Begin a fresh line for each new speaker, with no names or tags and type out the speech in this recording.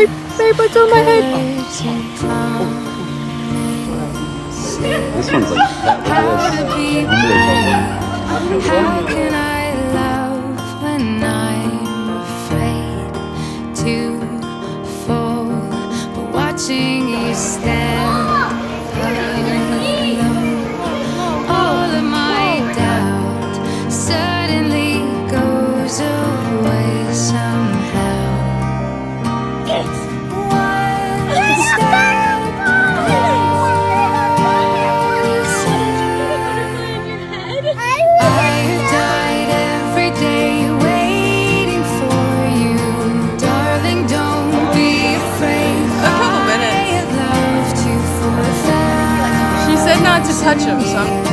babe, what's on my head?
This one's like
How can I love when I'm afraid to fall? But watching you stand alone, all of my doubt suddenly goes away somehow. One step
Not to touch him, so